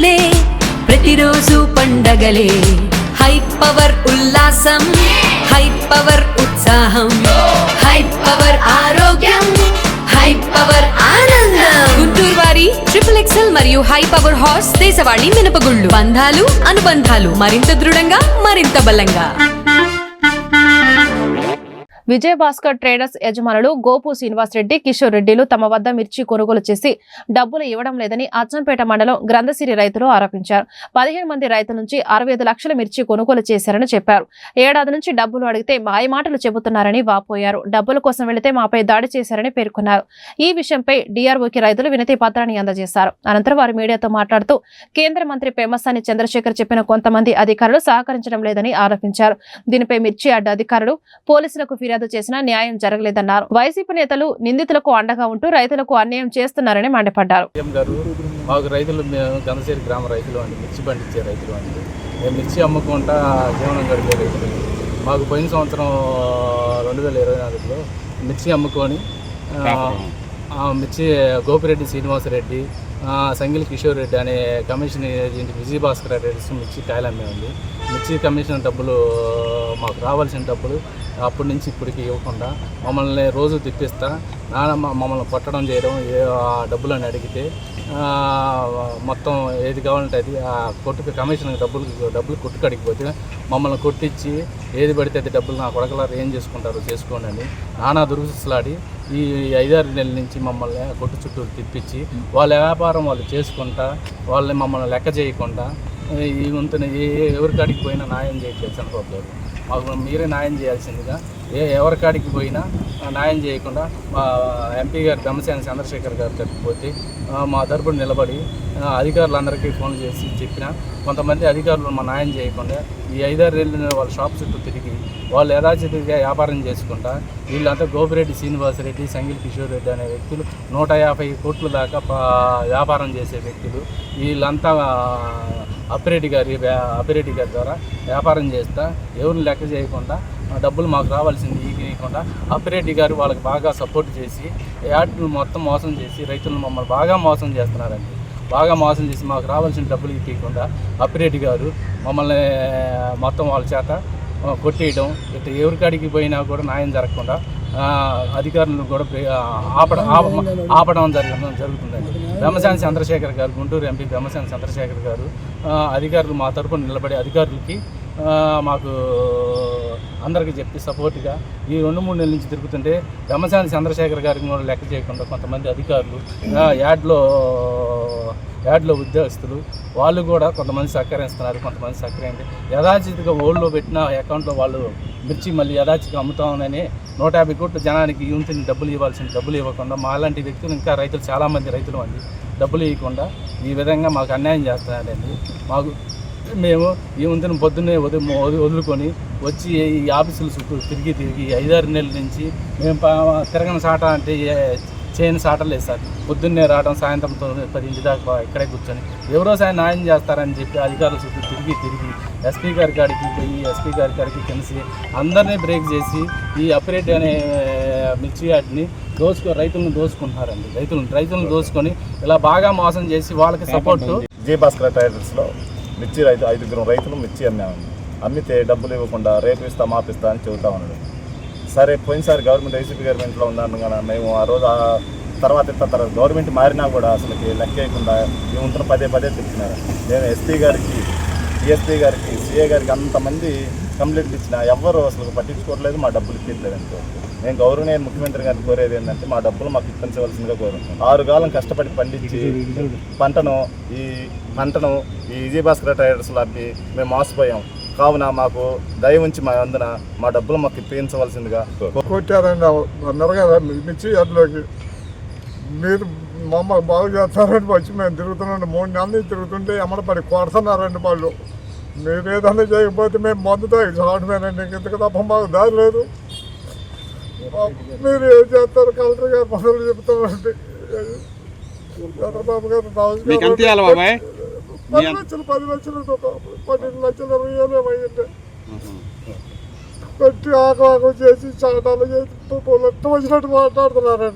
రంగులే ప్రతిరోజు పండగలే high power ఉల్లాసం high power ఉత్సాహం హై పవర్ ఆరోగ్యం హై పవర్ ఆనందం గుంటూరు వారి XXL మరియు హై పవర్ హార్స్ దేశవాళీ మినపగుళ్ళు బంధాలు అనుబంధాలు మరింత దృఢంగా మరింత బలంగా. విజయభాస్కర్ ట్రేడర్స్ యజమానులు గోపు శ్రీనివాస్ రెడ్డి, కిషోర్ రెడ్డిలు తమ వద్ద మిర్చి కొనుగోలు చేసి డబ్బులు ఇవ్వడం లేదని అచ్చంపేట మండలం గ్రంథసిరి రైతులు ఆరోపించారు. 15 మంది రైతుల నుంచి 65 లక్షల మిర్చి కొనుగోలు చేశారని చెప్పారు. ఏడాది నుంచి డబ్బులు అడిగితే మాయమాటలు చెబుతున్నారని వాపోయారు. డబ్బుల కోసం వెళితే మాపై దాడి చేశారని పేర్కొన్నారు. ఈ విషయంపై డిఆర్ఓకి రైతులు వినతి పత్రాన్ని అందజేశారు. అనంతరం వారు మీడియాతో మాట్లాడుతూ కేంద్ర మంత్రి పెమ్మసాని చంద్రశేఖర్ చెప్పిన కొంతమంది అధికారులు సహకరించడం లేదని ఆరోపించారు. దీనిపై మిర్చి అడ్డ అధికారులు పోలీసులకు ఫిర్యాదు చేసినా న్యాయం జరగలేదన్నారు. వైసీపీ నేతలు నిందితులకు అండగా ఉంటూ రైతులకు అన్యాయం చేస్తున్నారని మండిపడ్డారు. మాకు రైతులు గంధసేరి గ్రామ రైతులు అండి, మిర్చి పండించే రైతులు అండి. మేము మిర్చి అమ్ముకుంటా జీవనం గడిపే రైతులు. మాకు పోయిన సంవత్సరం 2024లో మిర్చి అమ్ముకొని మిర్చి గోపిరెడ్డి శ్రీనివాసరెడ్డి, సంగిలి కిషోర్ రెడ్డి అనే కమిషన్ ఏజెంట్ విజయభాస్కర్ ట్రేడర్స్ మిర్చి కాయలు అమ్మేయండి. మిర్చి కమిషన్ డబ్బులు మాకు రావాల్సిన డబ్బులు అప్పటి నుంచి ఇప్పటికి ఇవ్వకుండా మమ్మల్ని రోజు తిప్పిస్తా మమ్మల్ని కొట్టడం చేయడం, డబ్బులని అడిగితే మొత్తం ఏది కావాలంటే అది ఆ కొట్టుకు కమిషన్ డబ్బులు కొట్టుకు అడిగిపోతే మమ్మల్ని కొట్టించి ఏది పడితే అది డబ్బులు నా కొడకలారు ఏం చేసుకుంటారో చేసుకోండి అని నానా దురుసులాడి ఈ 5-6 నెలల నుంచి మమ్మల్ని కొట్టు చుట్టూ తిప్పించి వాళ్ళ వ్యాపారం వాళ్ళు చేసుకుంటా వాళ్ళని మమ్మల్ని లెక్క చేయకుండా ఈ వంతున ఎవరికాడికి పోయినా న్యాయం చేయట్లేదు చంద్రబాబు. మాకు మీరే న్యాయం చేయాల్సిందిగా ఎవరికాడికి పోయినా న్యాయం చేయకుండా మా ఎంపీ గారు పెమ్మసాని చంద్రశేఖర్ గారు తప్పిపోతే మా తరపున నిలబడి అధికారులందరికీ ఫోన్ చేసి చెప్పిన కొంతమంది అధికారులు మా న్యాయం చేయకుండా ఈ 5-6 నెలలు వాళ్ళ షాప్ చుట్టూ తిరిగి వాళ్ళు యథాచితిగా వ్యాపారం చేసుకుంటా వీళ్ళంతా గోపిరెడ్డి శ్రీనివాసరెడ్డి, సంగిలి కిషోర్ రెడ్డి అనే వ్యక్తులు 150 కోట్ల దాకా వ్యాపారం చేసే వ్యక్తులు. వీళ్ళంతా అప్పిరెడ్డి గారి ద్వారా వ్యాపారం చేస్తా ఎవరిని లెక్క చేయకుండా డబ్బులు మాకు రావాల్సింది ఇవ్వకుండా అప్పిరెడ్డి గారు వాళ్ళకి బాగా సపోర్ట్ చేసి యాడ్లు మొత్తం మోసం చేసి రైతులను మమ్మల్ని బాగా మోసం చేస్తున్నారండి. బాగా మోసం చేసి మాకు రావాల్సిన డబ్బులు ఇవ్వకుండా అప్పిరెడ్డి గారు మమ్మల్ని మొత్తం వాళ్ళ చేత కొట్టేయడం, ఇట్లా ఎవరికాడికి పోయినా కూడా న్యాయం జరగకుండా అధికారులను కూడా ఆపడం జరుగుతుందండి. పెమ్మసాని చంద్రశేఖర్ గారు, గుంటూరు ఎంపీ పెమ్మసాని చంద్రశేఖర్ గారు అధికారులు మా తరపున నిలబడి అధికారులకి మాకు అందరికీ చెప్పి సపోర్ట్గా ఈ 2-3 నెలల నుంచి తిరుగుతుంటే పెమ్మసాని చంద్రశేఖర్ గారికి కూడా లెక్క చేయకుండా కొంతమంది అధికారులు యాడ్లో ఉద్యోగస్తులు వాళ్ళు కూడా కొంతమంది సహకరిస్తున్నారు, కొంతమంది సహకరించండి. యథాచితిగా ఓళ్ళలో పెట్టిన అకౌంట్లో వాళ్ళు మిర్చి మళ్ళీ యథాచితిగా అమ్ముతామని 150 కోట్ల జనానికి యూనిట్ని డబ్బులు ఇవ్వాల్సిన డబ్బులు ఇవ్వకుండా మాలాంటి వ్యక్తులు ఇంకా రైతులు చాలామంది రైతులు అండి డబ్బులు ఇవ్వకుండా ఈ విధంగా మాకు అన్యాయం చేస్తున్నారండి. మాకు మేము ఈ వంతున పొద్దున్నే వదులుకొని వచ్చి ఈ ఆఫీసుల చుట్టూ తిరిగి 5-6 నెలల నుంచి మేము తిరగని సాట అంటే చేయని సాటలు లేదు సార్. పొద్దున్నే రావడం, సాయంత్రం 10 దాకా ఇక్కడే కూర్చొని ఎవరో సాయం న్యాయం చేస్తారని చెప్పి అధికారుల చుట్టూ తిరిగి ఎస్పీ గారి కాడికి పోయి ఎస్పీ గారి కాడికి కలిసి అందరినీ బ్రేక్ చేసి ఈ అప్పిరెడ్డి అనే మిర్చి యాడ్ని రైతులను దోసుకుంటున్నారండి. రైతులను దోసుకొని ఇలా బాగా మోసం చేసి వాళ్ళకి సపోర్టు. విజయభాస్కర్ ట్రేడర్స్లో మిర్చి 5 రైతులు మిర్చి అమ్మామండి. అమ్మితే డబ్బులు ఇవ్వకుండా రేపు ఇస్తా మాపిస్తా అని చెబుతా ఉన్నాడు. సరే పోయినసారి గవర్నమెంట్ వైసీపీ గవర్నమెంట్లో ఉన్నాను కానీ మేము ఆ రోజు తర్వాత గవర్నమెంట్ మారినా కూడా అసలుకి లెక్క వేయకుండా ఈ ఉంటున్న పదే తిప్పినారు. నేను ఎస్పీ గారికి, డిఎస్పీ గారికి, సిఏ గారికి అంతమంది కంప్లైంట్లు ఇచ్చినా ఎవ్వరు అసలు పట్టించుకోవట్లేదు, మా డబ్బులు ఇప్పించలేదు అనుకో. నేను గౌరవనీయ ముఖ్యమంత్రి గారిని కోరేది ఏంటంటే మా డబ్బులు మాకు ఇప్పించవలసిందిగా కోరుతాం. 6 కాలం కష్టపడి పండించి పంటను ఈ విజయభాస్కర్ ట్రేడర్స్లో అప్పి మేము మోసపోయాం. కావున మాకు దయ ఉంచి మా అందున మా డబ్బులు మాకు ఇప్పించవలసిందిగా కొట్టారండి. అన్నారు మిర్చి యాడ్లోకి మీరు మమ్మల్ని బాగు చేస్తారని వచ్చి మేము తిరుగుతున్నాండి. 3 నెలల నుంచి తిరుగుతుంటే ఎమ్మడపడి కొడుతున్నారండి వాళ్ళు. మీరు ఏదన్నా చేయకపోతే మేము మందుతో చావడమేనండి, ఇంతకు తప్ప మాకు దారి లేదు. మీరు ఏం చేస్తారు? కలెక్టర్ గారు పనులు చెప్తారండి. చంద్రబాబు గారు 10 లక్షలు 12 లక్షలు 20,000 అయ్యింది. పెట్టి ఆగం చేసి చాటాలు చేసి వచ్చినట్టు మాట్లాడుతున్నారండి.